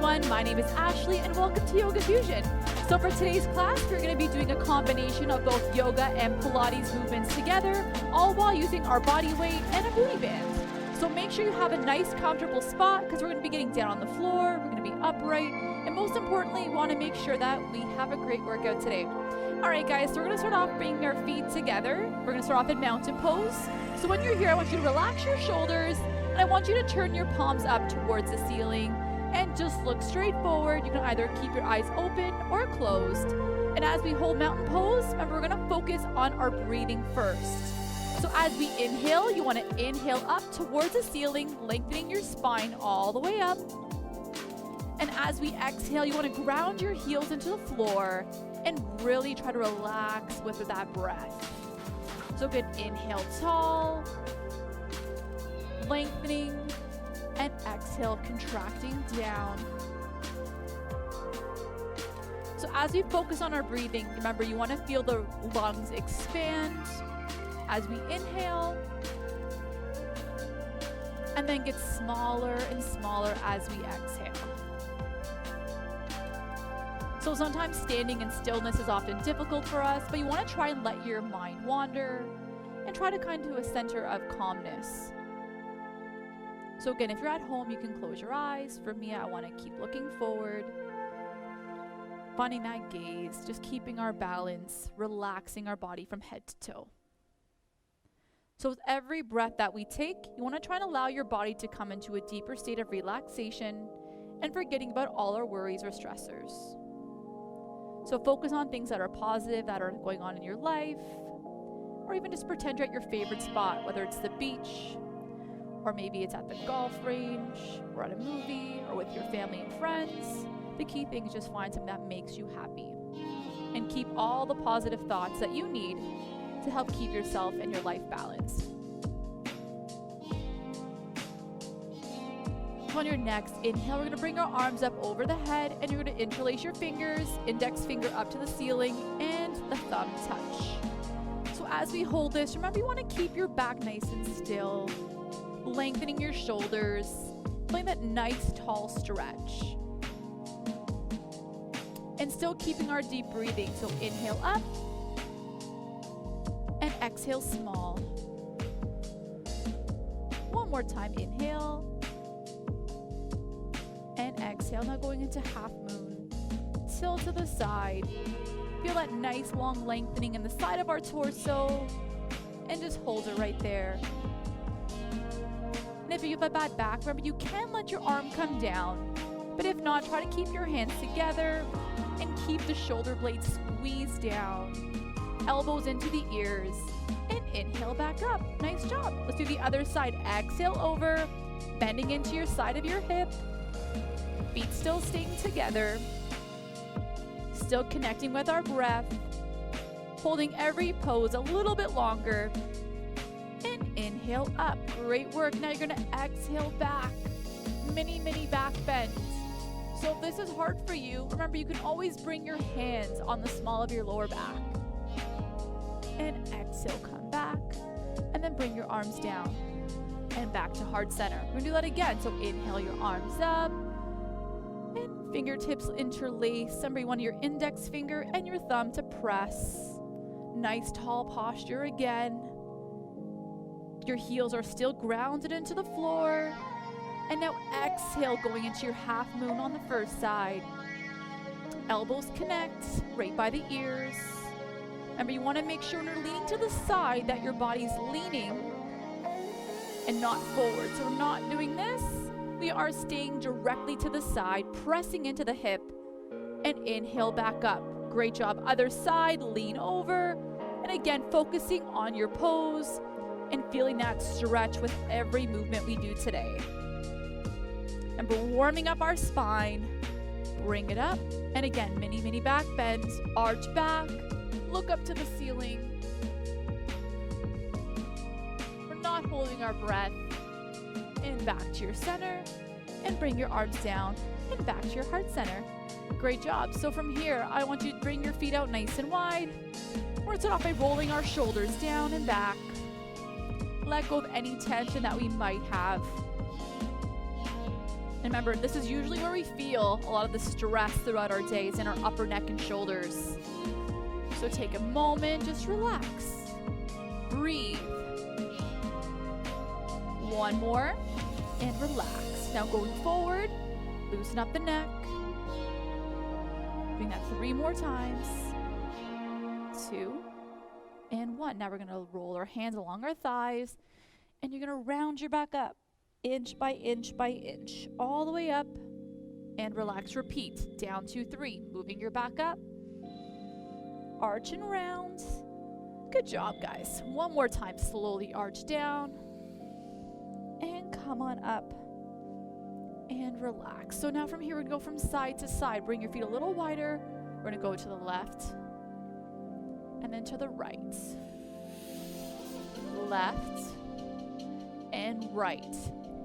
everyone, my name is Ashley and welcome to Yoga Fusion. So for today's class, we're going to be doing a combination of both yoga and Pilates movements together, all while using our body weight and a booty band. So make sure you have a nice comfortable spot because we're going to be getting down on the floor, we're going to be upright, and most importantly, we want to make sure that we have a great workout today. Alright guys, so we're going to start off bringing our feet together. We're going to start off in mountain pose. So when you're here, I want you to relax your shoulders and I want you to turn your palms up towards the ceiling and just look straight forward. You can either keep your eyes open or closed. And as we hold mountain pose, remember we're going to focus on our breathing first. So as we inhale, you want to inhale up towards the ceiling, lengthening your spine all the way up. And as we exhale, you want to ground your heels into the floor and really try to relax with that breath. So good, inhale tall, lengthening, and exhale, contracting down. So as we focus on our breathing, remember you want to feel the lungs expand as we inhale, and then get smaller and smaller as we exhale. So sometimes standing in stillness is often difficult for us, but you want to try and let your mind wander and try to come to a center of calmness. So again, if you're at home, you can close your eyes. For me, I want to keep looking forward, finding that gaze, just keeping our balance, relaxing our body from head to toe. So with every breath that we take, you want to try and allow your body to come into a deeper state of relaxation and forgetting about all our worries or stressors. So focus on things that are positive, that are going on in your life, or even just pretend you're at your favorite spot, whether it's the beach, or maybe it's at the golf range, or at a movie, or with your family and friends. The key thing is just find something that makes you happy. And keep all the positive thoughts that you need to help keep yourself and your life balanced. On your next inhale, we're going to bring our arms up over the head and you're going to interlace your fingers, index finger up to the ceiling, and the thumb touch. So as we hold this, remember you want to keep your back nice and still, lengthening your shoulders, feeling that nice tall stretch. And still keeping our deep breathing. So inhale up and exhale small. One more time, inhale. And exhale, now going into half moon. Tilt to the side. Feel that nice long lengthening in the side of our torso. And just hold it right there. And if you have a bad back, remember you can let your arm come down. But if not, try to keep your hands together and keep the shoulder blades squeezed down. Elbows into the ears. And inhale back up. Nice job. Let's do the other side. Exhale over, bending into your side of your hip. Feet still staying together, still connecting with our breath, holding every pose a little bit longer, and inhale up. Great work. Now you're going to exhale back, mini back bends. So if this is hard for you, remember you can always bring your hands on the small of your lower back. And exhale, come back, and then bring your arms down and back to heart center. We're going to do that again. So inhale your arms up. And fingertips interlace. Remember, you want your index finger and your thumb to press. Nice tall posture again. Your heels are still grounded into the floor. And now exhale, going into your half moon on the first side. Elbows connect right by the ears. Remember, you want to make sure when you're leaning to the side that your body's leaning and not forward. So we're not doing this. We are staying directly to the side, pressing into the hip, and inhale back up. Great job. Other side, lean over, and again, focusing on your pose and feeling that stretch with every movement we do today. And we're warming up our spine. Bring it up, and again, mini back bends, arch back, look up to the ceiling. We're not holding our breath. And back to your center, and bring your arms down and back to your heart center. Great job. So from here, I want you to bring your feet out nice and wide. We're going to start off by rolling our shoulders down and back. Let go of any tension that we might have. And remember, this is usually where we feel a lot of the stress throughout our days in our upper neck and shoulders. So take a moment, just relax. Breathe. One more, and relax. Now going forward, loosen up the neck. Doing that 3 more times. 2 and 1. Now we're gonna roll our hands along our thighs, and you're gonna round your back up, inch by inch by inch, all the way up, and relax. Repeat, down 2, 3, moving your back up, arch and round. Good job, guys. One more time, slowly arch down, and come on up, and relax. So now from here, we're gonna go from side to side. Bring your feet a little wider. We're gonna go to the left, and then to the right. Left and right.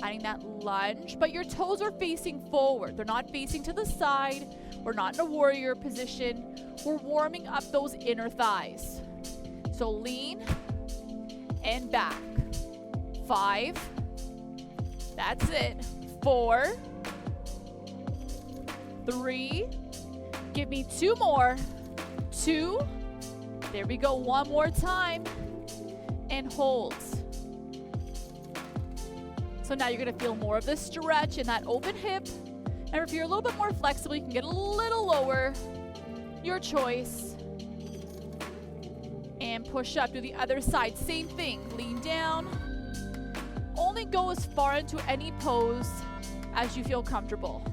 Adding that lunge, but your toes are facing forward. They're not facing to the side. We're not in a warrior position. We're warming up those inner thighs. So lean and back. 5. That's it. 4. 3. Give me 2 more. 2. There we go. 1 more time. And hold. So now you're going to feel more of the stretch in that open hip. And if you're a little bit more flexible, you can get a little lower. Your choice. And push up to the other side. Same thing. Lean down. Only go as far into any pose as you feel comfortable.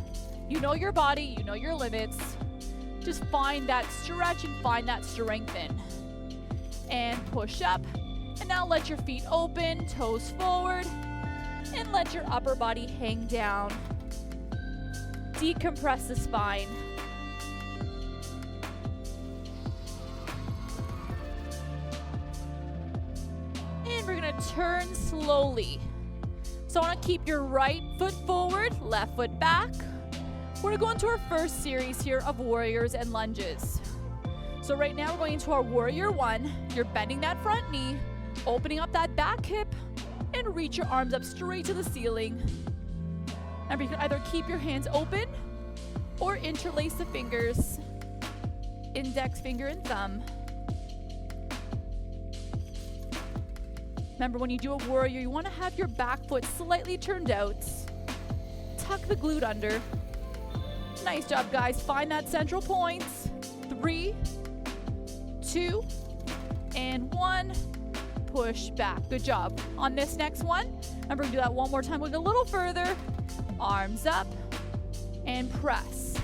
You know your body. You know your limits. Just find that stretch and find that strengthen. And push up. And now let your feet open, toes forward. And let your upper body hang down. Decompress the spine. And we're gonna turn slowly. So I wanna keep your right foot forward, left foot back. We're gonna go into our first series here of warriors and lunges. So right now we're going into our warrior 1. You're bending that front knee, opening up that back hip, and reach your arms up straight to the ceiling. And you can either keep your hands open or interlace the fingers, index finger and thumb. Remember, when you do a warrior, you want to have your back foot slightly turned out. Tuck the glute under. Nice job, guys. Find that central point. 3, 2, and 1. Push back. Good job. On this next one, remember, do that one more time. Going a little further. Arms up and press.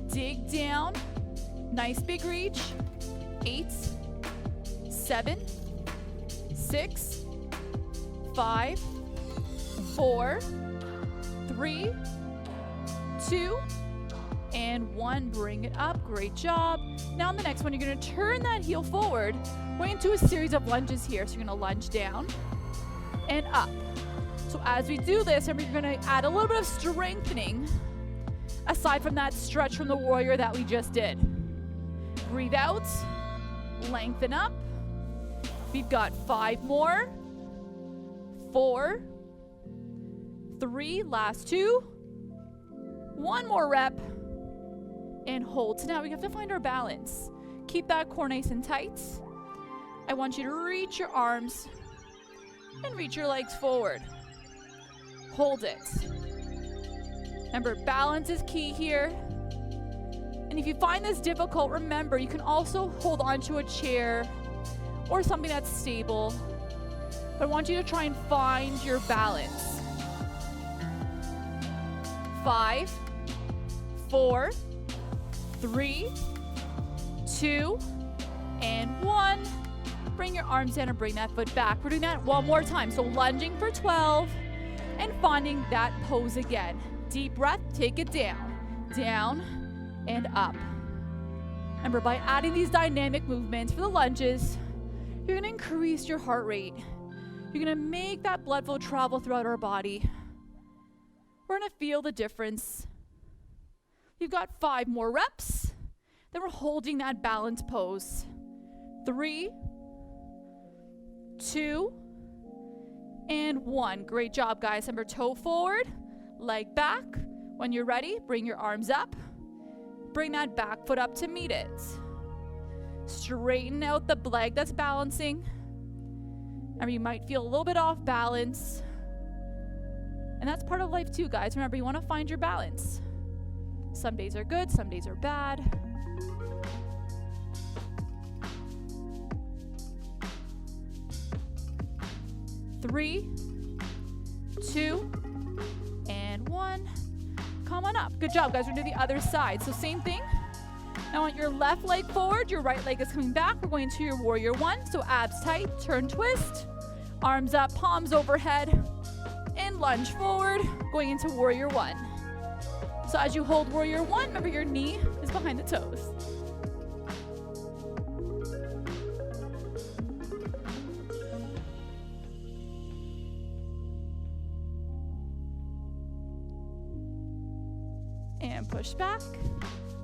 Dig down. Nice big reach. 8, 7, 6, 5, 4, 3, 2, and 1. Bring it up. Great job. Now on the next one, you're going to turn that heel forward. We're going to do a series of lunges here. So you're going to lunge down and up. So as we do this, remember, you're going to add a little bit of strengthening aside from that stretch from the warrior that we just did. Breathe out, lengthen up. We've got 5 more, 4, 3, last 2, 1 more rep, and hold. So now we have to find our balance. Keep that core nice and tight. I want you to reach your arms and reach your legs forward. Hold it. Remember, balance is key here. And if you find this difficult, remember, you can also hold onto a chair or something that's stable. But I want you to try and find your balance. 5, 4, 3, 2, and 1. Bring your arms in and bring that foot back. We're doing that one more time. So lunging for 12 and finding that pose again. Deep breath, take it down, down, and up. Remember, by adding these dynamic movements for the lunges, you're gonna increase your heart rate. You're gonna make that blood flow travel throughout our body. We're gonna feel the difference. You've got 5 more reps. Then we're holding that balance pose. 3, 2, and 1. Great job, guys. Remember, toe forward, leg back. When you're ready, bring your arms up. Bring that back foot up to meet it. Straighten out the leg that's balancing. Remember, you might feel a little bit off balance. And that's part of life too, guys. Remember, you want to find your balance. Some days are good, some days are bad. Three, 2, and 1. Come on up. Good job, guys. We're going to do the other side. So same thing. Now on your left leg forward, your right leg is coming back. We're going to your warrior 1. So abs tight, turn, twist. Arms up, palms overhead. And lunge forward, going into warrior 1. So as you hold warrior 1, remember your knee is behind the toes. And push back.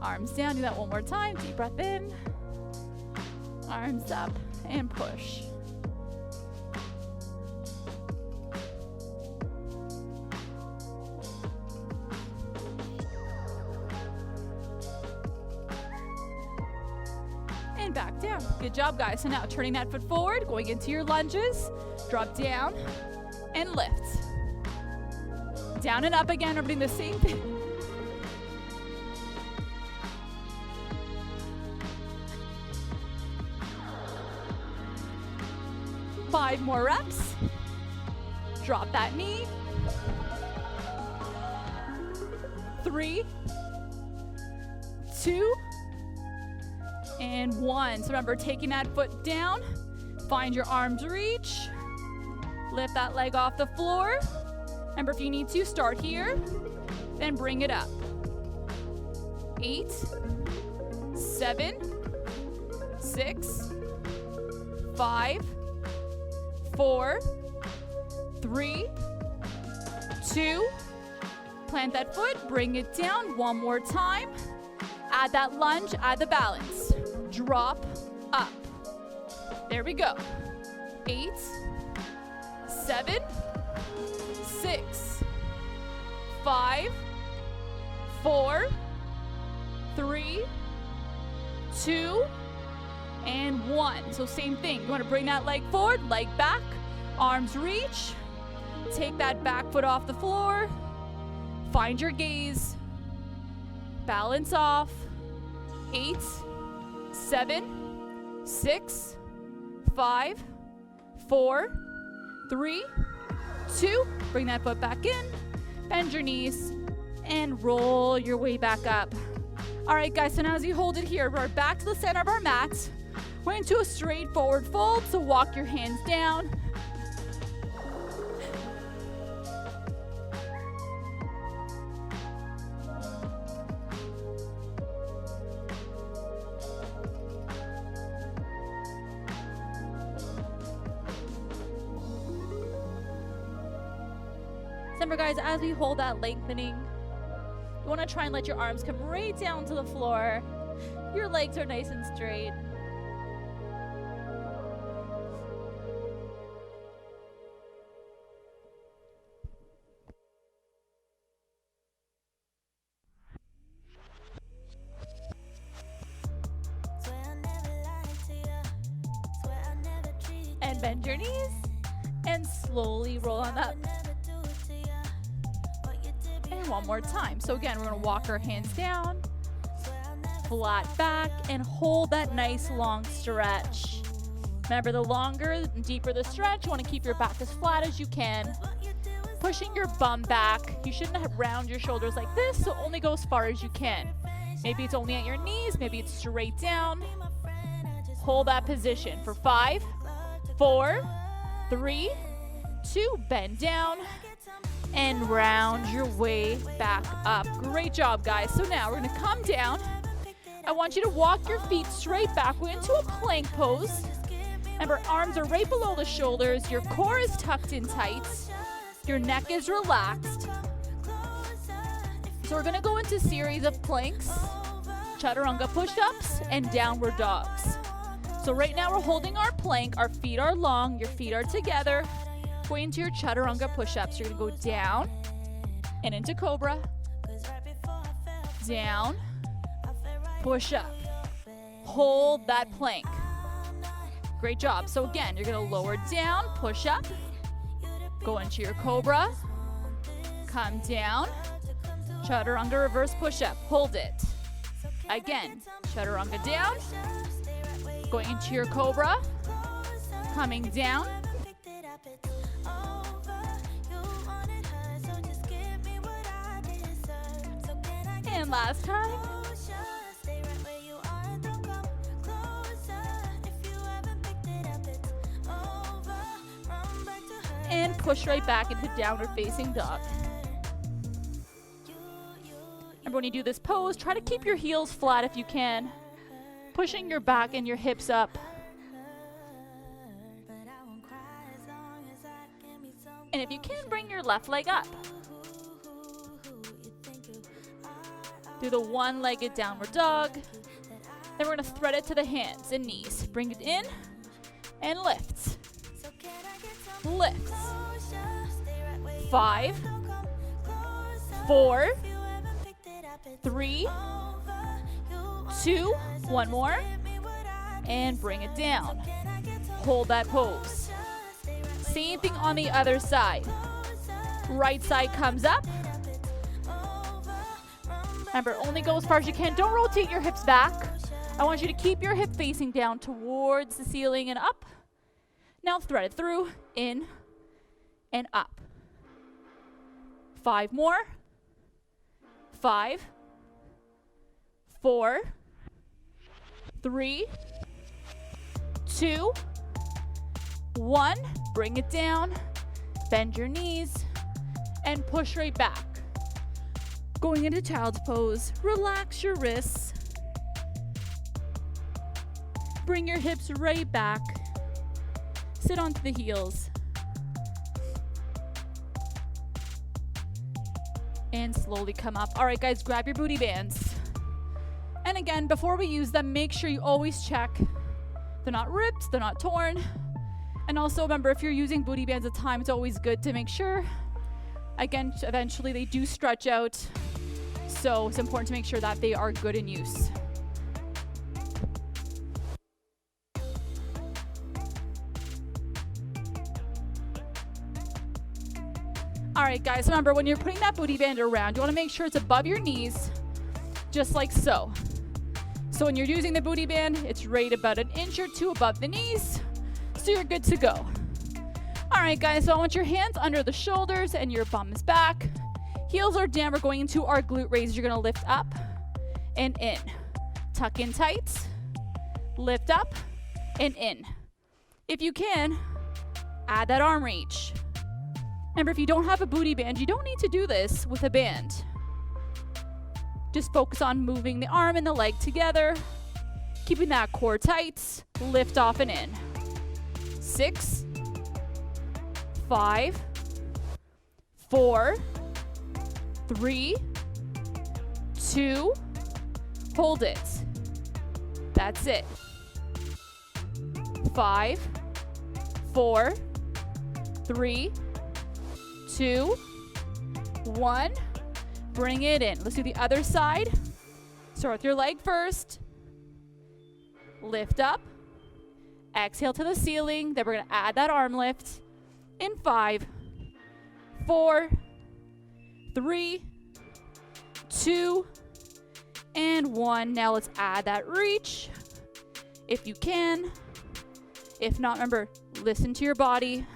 Arms down. Do that one more time. Deep breath in. Arms up and push. And back down. Good job, guys. So now turning that foot forward, going into your lunges. Drop down and lift. Down and up again. We're doing the same thing. 5 more reps. Drop that knee. 3, 2, and 1. So remember, taking that foot down, find your arms reach, lift that leg off the floor. Remember, if you need to, start here, then bring it up. 8, 7, 6, 5, 4, 3, 2, plant that foot, bring it down one more time. Add that lunge, add the balance. Drop, up. There we go. 8, 7, 6, 5, 4, 3, 2, and 1. So same thing. You want to bring that leg forward, leg back, arms reach. Take that back foot off the floor. Find your gaze. Balance off. 8, 7, 6, 5, 4, 3, 2. Bring that foot back in. Bend your knees and roll your way back up. All right, guys, so now as you hold it here, we're back to the center of our mat. We're into a straight forward fold, so walk your hands down. Remember, guys, as we hold that lengthening, you want to try and let your arms come right down to the floor. Your legs are nice and straight. And bend your knees and slowly roll on up. And one more time. So again, we're going to walk our hands down, flat back, and hold that nice long stretch. Remember, the longer and deeper the stretch, you want to keep your back as flat as you can. Pushing your bum back. You shouldn't have round your shoulders like this, so only go as far as you can. Maybe it's only at your knees, maybe it's straight down. Hold that position for 5, 4, 3, 2, bend down, and round your way back up. Great job, guys. So now we're gonna come down. I want you to walk your feet straight back. We're into a plank pose. Remember, arms are right below the shoulders. Your core is tucked in tight. Your neck is relaxed. So we're gonna go into a series of planks, chaturanga push-ups, and downward dogs. So right now we're holding our plank. Our feet are long, your feet are together. Going into your chaturanga push-ups. You're gonna go down, and into cobra. Down, push up. Hold that plank. Great job. So again, you're gonna lower down, push up, go into your cobra, come down, chaturanga reverse push up, hold it. Again, chaturanga down, going into your cobra, coming down, and last time. And push right back into downward facing dog. Remember, when you do this pose, try to keep your heels flat if you can, pushing your back and your hips up. And if you can, bring your left leg up. Do the one-legged downward dog. Then we're gonna thread it to the hands and knees. Bring it in and lift. Lift. 5, 4, 3, 2, one more, and bring it down. Hold that pose. Same thing on the other side. Right side comes up. Remember, only go as far as you can. Don't rotate your hips back. I want you to keep your hip facing down towards the ceiling and up. Now thread it through, in and up. 5 more. 5, 4, 3, 2, 1. Bring it down. Bend your knees and push right back. Going into child's pose, relax your wrists. Bring your hips right back. Sit onto the heels. And slowly come up. All right, guys, grab your booty bands. And again, before we use them, make sure you always check they're not ripped, they're not torn. And also remember, if you're using booty bands at times, it's always good to make sure, again, eventually they do stretch out. So it's important to make sure that they are good in use. All right, guys, remember when you're putting that booty band around, you want to make sure it's above your knees, just like so. So when you're using the booty band, it's right about an inch or two above the knees, so you're good to go. All right, guys, so I want your hands under the shoulders and your bum is back. Heels are down. We're going into our glute raises. You're going to lift up and in. Tuck in tight, lift up and in. If you can, add that arm reach. Remember, if you don't have a booty band, you don't need to do this with a band. Just focus on moving the arm and the leg together, keeping that core tight, lift off and in. 6, 5, 4, 3, 2, hold it. That's it. 5, 4, 3, 2, 1. Bring it in. Let's do the other side. Start with your leg first. Lift up. Exhale to the ceiling. Then we're going to add that arm lift. In 5, 4, 3, 2, and 1. Now let's add that reach if you can. If not, remember, listen to your body.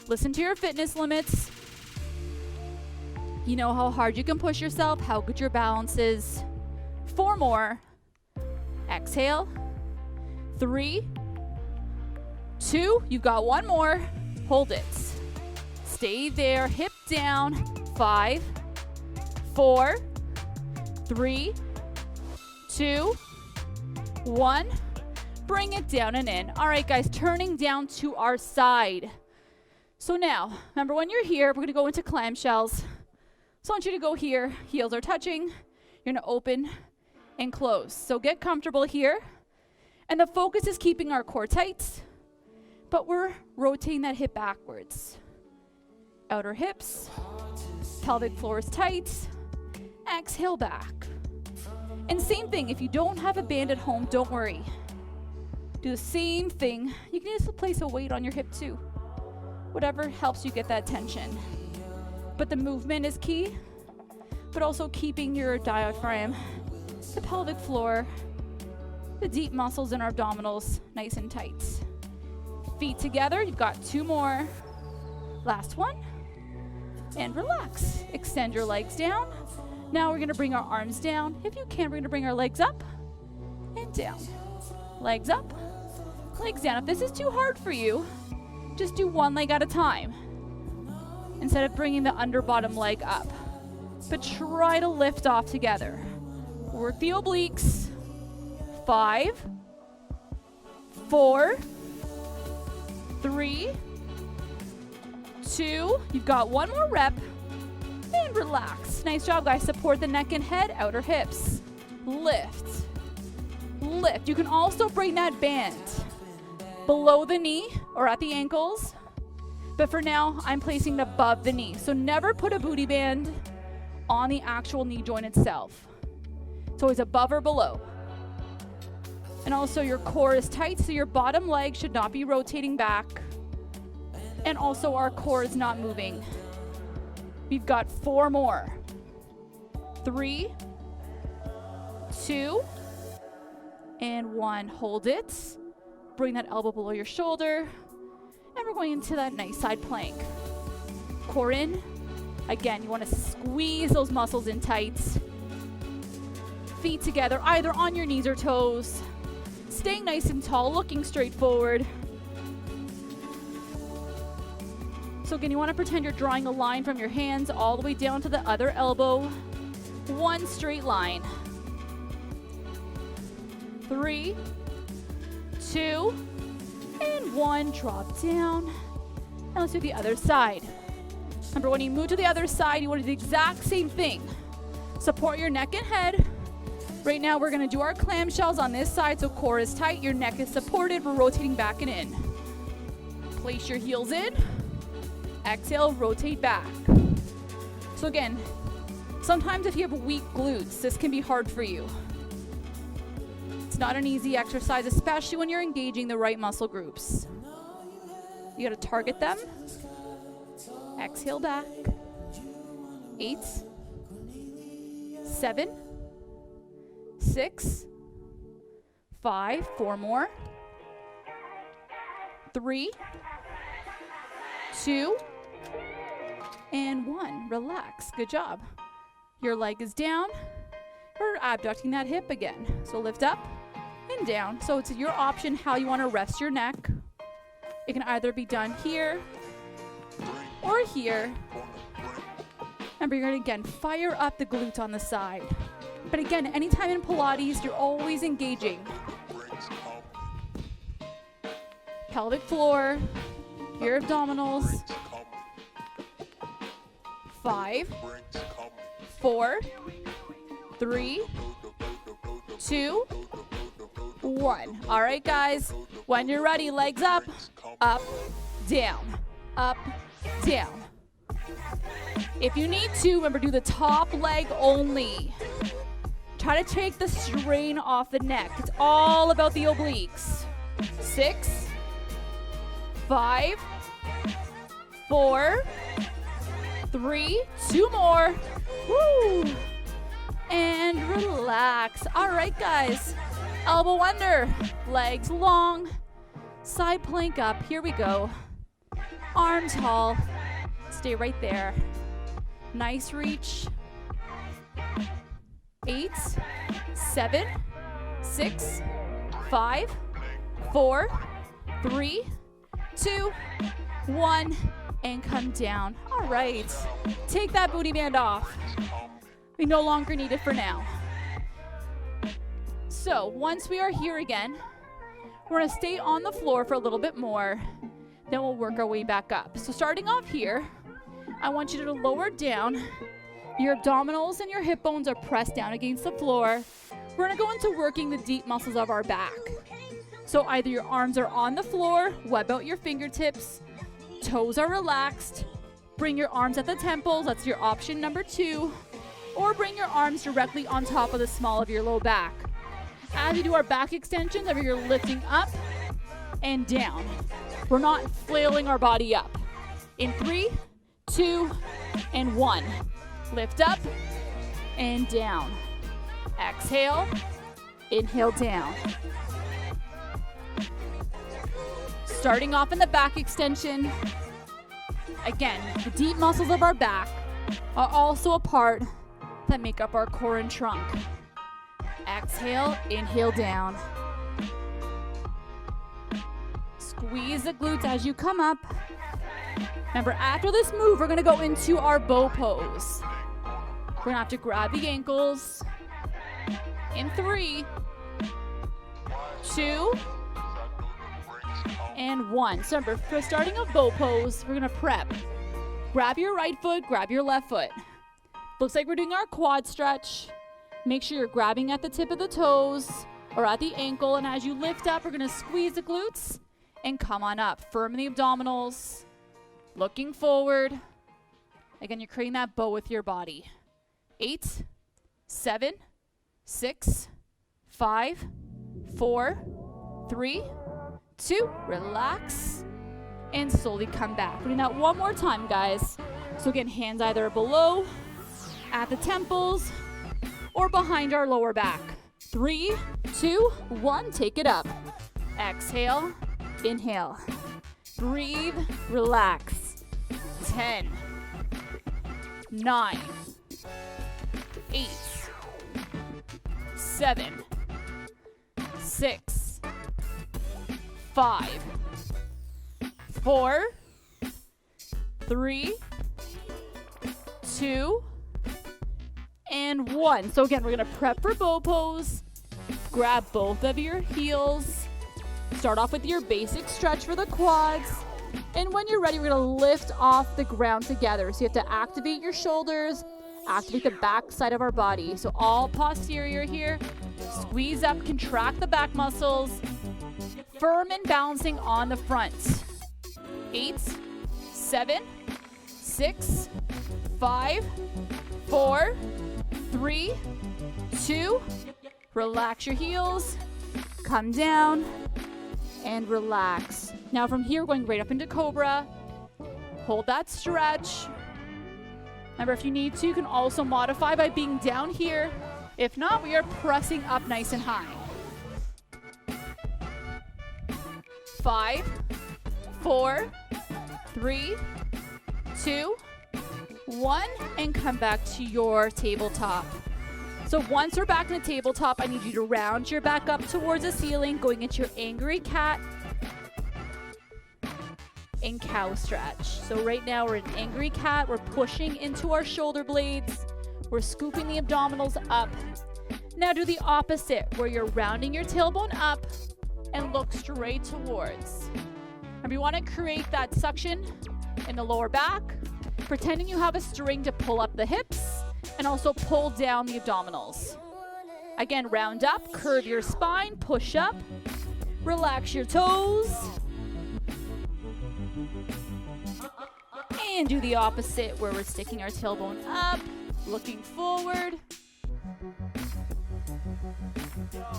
Listen to your fitness limits. You know how hard you can push yourself, how good your balance is. 4 more. Exhale. 3, 2, you've got 1 more. Hold it. Stay there, hip down. 5, 4, 3, 2, 1. Bring it down and in. All right, guys, turning down to our side. So now, remember when you're here, we're going to go into clamshells. So I want you to go here. Heels are touching. You're going to open and close. So get comfortable here. And the focus is keeping our core tight, but we're rotating that hip backwards. Outer hips, Pelvic floor is tight. Exhale back. And same thing, if you don't have a band at home, don't worry. Do the same thing. You can just place a weight on your hip too. Whatever helps you get that tension. But the movement is key, but also keeping your diaphragm, the pelvic floor, the deep muscles in our abdominals nice and tight. Feet together, you've got 2 more. Last one. And relax. Extend your legs down. Now we're gonna bring our arms down. If you can, we're gonna bring our legs up and down. Legs up, legs down. If this is too hard for you, just do one leg at a time instead of bringing the under bottom leg up. But try to lift off together. Work the obliques. 5, 4, 3, 2. You've got 1 more rep. And relax. Nice job, guys. Support the neck and head, outer hips. Lift. Lift. You can also bring that band below the knee or at the ankles. But for now, I'm placing it above the knee. So never put a booty band on the actual knee joint itself. It's always above or below. And also your core is tight, so your bottom leg should not be rotating back. And also our core is not moving. We've got 4 more. 3, 2, and 1. Hold it. Bring that elbow below your shoulder. And we're going into that nice side plank. Core in. Again, you want to squeeze those muscles in tight. Feet together, either on your knees or toes. Staying nice and tall, looking straight forward. So again, you want to pretend you're drawing a line from your hands all the way down to the other elbow. 1 straight line. 3, 2, and 1. Drop down. And let's do the other side. Remember, when you move to the other side, you want to do the exact same thing. Support your neck and head. Right now, we're going to do our clamshells on this side, so core is tight, your neck is supported. We're rotating back and in. Place your heels in. Exhale, rotate back. So again, sometimes if you have weak glutes, this can be hard for you. It's not an easy exercise, especially when you're engaging the right muscle groups. You gotta target them. Exhale back. 8, 7, 6, 5, 4 more. 3, 2, and 1. Relax. Good job. Your leg is down. We're abducting that hip again. So lift up and down. So it's your option how you want to rest your neck. It can either be done here or here. Remember, you're going to, again, fire up the glutes on the side. But again, anytime in Pilates, you're always engaging. Pelvic floor, your abdominals. 5, 4, 3, 2, 1. All right, guys. When you're ready, legs up, down, up, down. If you need to, remember, do the top leg only. Try to take the strain off the neck. It's all about the obliques. 6, 5, 4, 3, 2 more. Woo! And relax. All right, guys. Elbow under, legs long, side plank up. Here we go. Arm tall. Stay right there. Nice reach. 8, 7, 6, 5, 4, 3, 2, 1, and come down. All right. Take that booty band off. We no longer need it for now. So once we are here again, we're going to stay on the floor for a little bit more. Then we'll work our way back up. So starting off here, I want you to lower down. Your abdominals and your hip bones are pressed down against the floor. We're going to go into working the deep muscles of our back. So either your arms are on the floor, web out your fingertips, toes are relaxed, bring your arms at the temples. That's your option number 2. Or bring your arms directly on top of the small of your low back. As we do our back extensions, you're lifting up and down. We're not flailing our body up. In 3, 2, and 1. Lift up and down. Exhale, inhale down. Starting off in the back extension. Again, the deep muscles of our back are also a part that make up our core and trunk. Exhale, inhale down. Squeeze the glutes as you come up. Remember, after this move, we're gonna go into our bow pose. We're gonna have to grab the ankles. In 3, 2, and 1. So remember, for starting a bow pose, we're gonna prep. Grab your right foot, grab your left foot. Looks like we're doing our quad stretch. Make sure you're grabbing at the tip of the toes or at the ankle, and as you lift up, we're gonna squeeze the glutes and come on up. Firm in the abdominals, looking forward. Again, you're creating that bow with your body. 8, 7, 6, 5, 4, 3, 2, relax, and slowly come back. We're doing that one more time, guys. So again, hands either below, at the temples, or behind our lower back. 3, 2, 1, take it up. Exhale, inhale. Breathe, relax. 10, 9, 8, 7, 6, 5, 4, 3, 2, and 1. So again, we're gonna prep for bow pose. Grab both of your heels. Start off with your basic stretch for the quads. And when you're ready, we're gonna lift off the ground together. So you have to activate your shoulders, activate the back side of our body. So all posterior here. Squeeze up, contract the back muscles. Firm and balancing on the front. 8, 7, 6, 5, 4, 3, 2, relax your heels, come down, and relax. Now from here, we're going right up into Cobra. Hold that stretch. Remember, if you need to, you can also modify by being down here. If not, we are pressing up nice and high. 5, 4, 3, 2, 1, and come back to your tabletop. So once we're back in the tabletop, I need you to round your back up towards the ceiling, going into your angry cat and cow stretch. So right now we're in angry cat. We're pushing into our shoulder blades. We're scooping the abdominals up. Now do the opposite, where you're rounding your tailbone up and look straight towards. And we want to create that suction in the lower back, pretending you have a string to pull up the hips and also pull down the abdominals. Again, round up, curve your spine, push up, relax your toes, and do the opposite, where we're sticking our tailbone up, looking forward.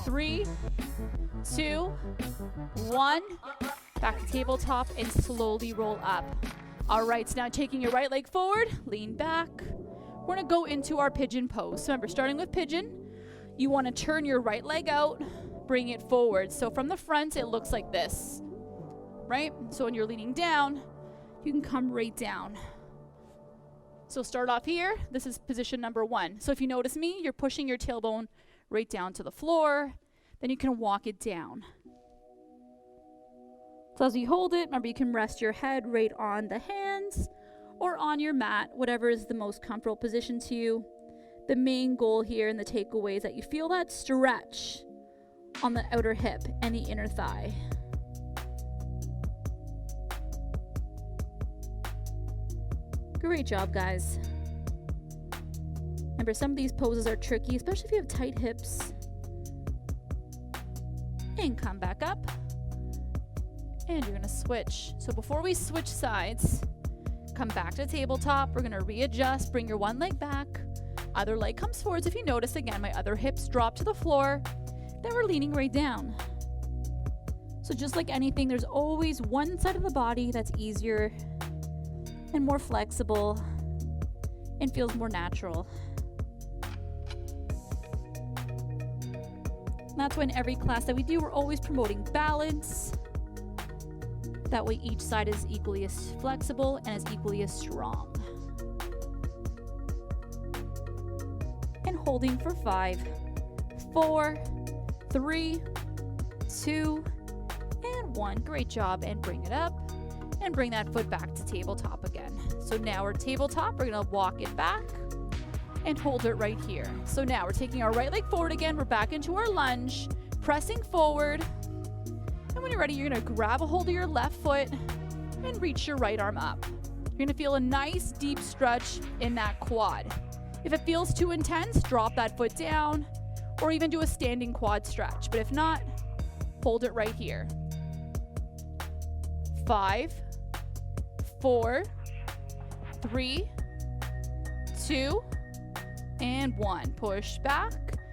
3, 2, 1, back to tabletop and slowly roll up. All right, so now taking your right leg forward, lean back. We're gonna go into our pigeon pose. So remember, starting with pigeon, you wanna turn your right leg out, bring it forward. So from the front, it looks like this, right? So when you're leaning down, you can come right down. So start off here. This is position number 1. So if you notice me, you're pushing your tailbone right down to the floor. Then you can walk it down. So as you hold it, remember you can rest your head right on the hands or on your mat, whatever is the most comfortable position to you. The main goal here and the takeaway is that you feel that stretch on the outer hip and the inner thigh. Great job, guys. Remember, some of these poses are tricky, especially if you have tight hips. And come back up. And you're gonna switch. So before we switch sides, Come back to tabletop. We're gonna readjust, bring your one leg back. Other leg comes forwards. If you notice, again, my other hips drop to the floor. Then we're leaning right down. So just like anything, there's always one side of the body that's easier and more flexible and feels more natural. And that's why in every class that we do, we're always promoting balance. That way each side is equally as flexible and as equally as strong. And holding for 5, 4, 3, 2, and 1. Great job. And bring it up and bring that foot back to tabletop again. So now we're tabletop. We're going to walk it back and hold it right here. So now we're taking our right leg forward again. We're back into our lunge, pressing forward. And when you're ready, you're gonna grab a hold of your left foot and reach your right arm up. You're gonna feel a nice deep stretch in that quad. If it feels too intense, drop that foot down or even do a standing quad stretch. But if not, hold it right here. 5, 4, 3, 2, and 1. Push back,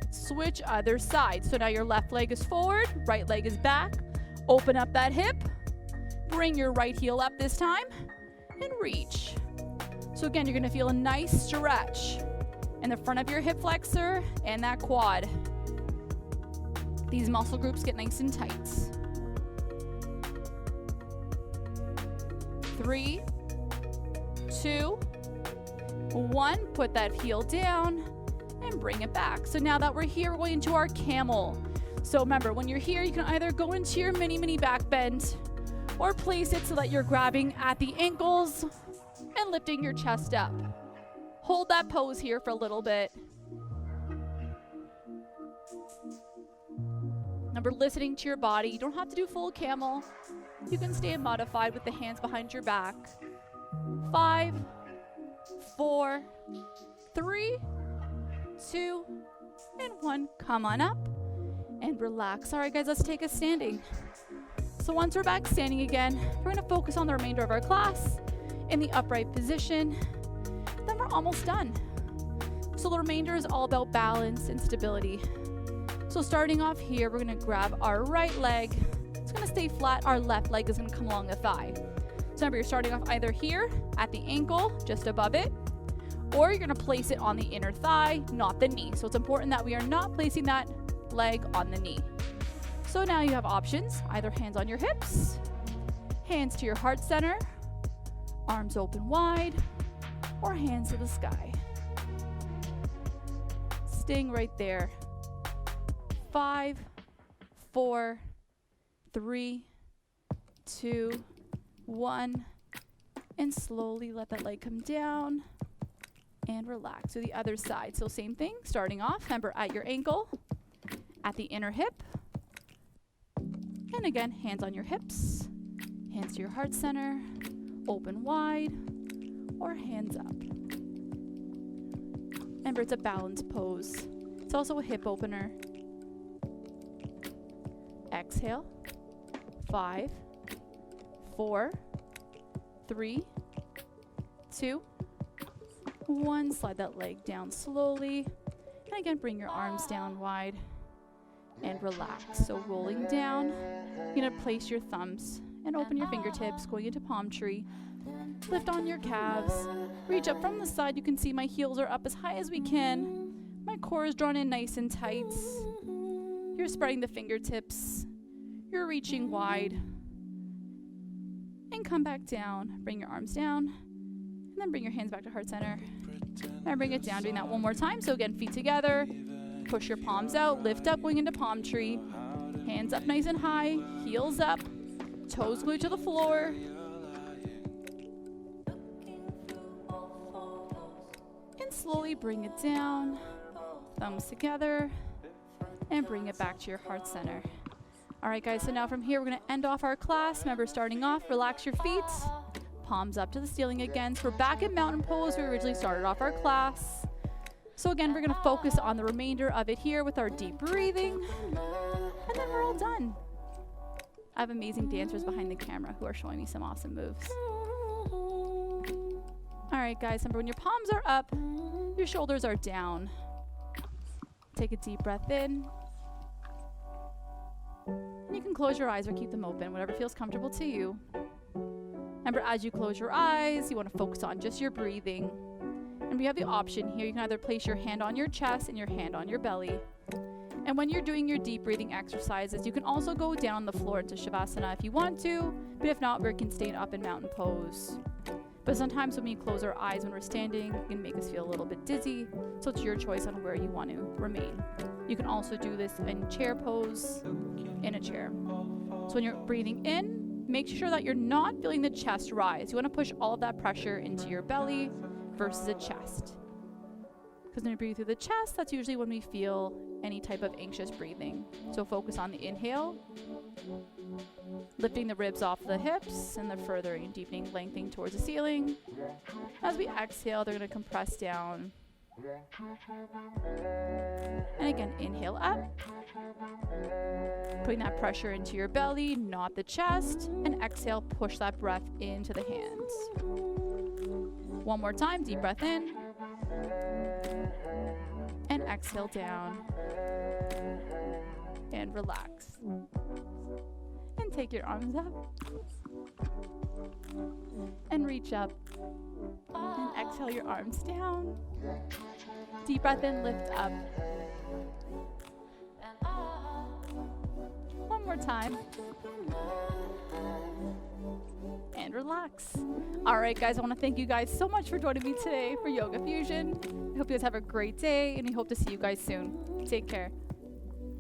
switch other side. So now your left leg is forward, right leg is back. Open up that hip, bring your right heel up this time, and reach. So again, you're gonna feel a nice stretch in the front of your hip flexor and that quad. These muscle groups get nice and tight. 3, 2, 1, put that heel down and bring it back. So now that we're here, we're going into our camel. So remember, when you're here, you can either go into your mini back bend or place it so that you're grabbing at the ankles and lifting your chest up. Hold that pose here for a little bit. Remember, listening to your body. You don't have to do full camel. You can stay modified with the hands behind your back. 5, 4, 3, 2, and 1. Come on up and relax. All right, guys, let's take a standing. So once we're back standing again, we're gonna focus on the remainder of our class in the upright position. Then we're almost done. So the remainder is all about balance and stability. So starting off here, we're gonna grab our right leg. It's gonna stay flat. Our left leg is gonna come along the thigh. So remember, you're starting off either here at the ankle, just above it, or you're gonna place it on the inner thigh, not the knee. So it's important that we are not placing that leg on the knee. So now you have options, either hands on your hips, hands to your heart center, arms open wide, or hands to the sky. Staying right there. 5, 4, 3, 2, 1, and slowly let that leg come down and relax to the other side. So same thing, starting off, remember at your ankle, at the inner hip, and again, hands on your hips, hands to your heart center, open wide, or hands up. Remember, it's a balance pose. It's also a hip opener. Exhale. 5, 4, 3, 2, 1. Slide that leg down slowly. And again, bring your arms down wide and relax. So rolling down, you're gonna place your thumbs and open your fingertips, going into palm tree. Lift on your calves. Reach up from the side. You can see my heels are up as high as we can. My core is drawn in nice and tight. You're spreading the fingertips. You're reaching wide. And come back down. Bring your arms down. And then bring your hands back to heart center. And bring it down. Doing that one more time. So again, feet together. Push your palms out. Lift up, going into palm tree. Hands up nice and high. Heels up. Toes glued to the floor. And slowly bring it down. Thumbs together. And bring it back to your heart center. All right, guys, so now from here, we're going to end off our class. Remember, starting off, relax your feet. Palms up to the ceiling again. So we're back in mountain pose. We originally started off our class. So again, we're going to focus on the remainder of it here with our deep breathing. And then we're all done. I have amazing dancers behind the camera who are showing me some awesome moves. All right, guys, remember when your palms are up, your shoulders are down. Take a deep breath in. And you can close your eyes or keep them open, whatever feels comfortable to you. Remember, as you close your eyes, you want to focus on just your breathing. And we have the option here. You can either place your hand on your chest and your hand on your belly. And when you're doing your deep breathing exercises, you can also go down on the floor into Shavasana if you want to, but if not, we can stay up in mountain pose. But sometimes when we close our eyes when we're standing, it can make us feel a little bit dizzy, so it's your choice on where you want to remain. You can also do this in chair pose, in a chair. So when you're breathing in, make sure that you're not feeling the chest rise. You want to push all of that pressure into your belly versus the chest. Because when we breathe through the chest, that's usually when we feel any type of anxious breathing. So focus on the inhale, lifting the ribs off the hips and the furthering, deepening, lengthening towards the ceiling. As we exhale, they're going to compress down. And again, inhale up, putting that pressure into your belly, not the chest, and exhale, push that breath into the hands. One more time, deep breath in, and exhale down, and relax. And take your arms up, and reach up, and exhale your arms down. Deep breath in, lift up. One more time. And relax. All right, guys, I want to thank you guys so much for joining me today for Yoga Fusion. I hope you guys have a great day, and we hope to see you guys soon. Take care.